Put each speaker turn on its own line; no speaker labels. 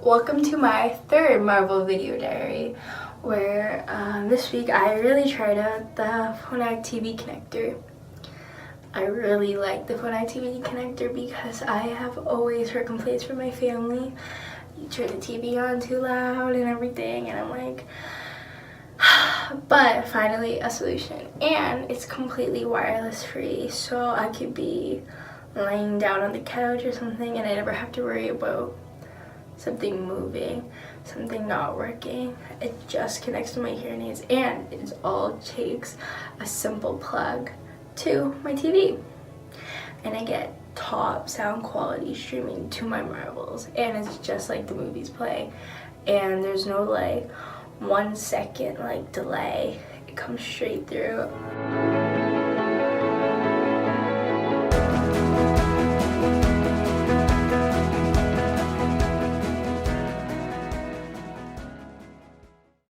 Welcome to my third Marvel video diary, where this week I really tried out the Phonak TV Connector. I really like the Phonak TV Connector because I have always heard complaints from my family. You turn the TV on too loud and everything, and I'm like, but finally a solution. And it's completely wireless free, so I could be laying down on the couch or something and I never have to worry about something moving, something not working. It just connects to my hearing aids, and it all takes a simple plug to my TV, and I get top sound quality streaming to my Marvels, and it's just like the movies play, and there's no like 1 second like delay. It comes straight through.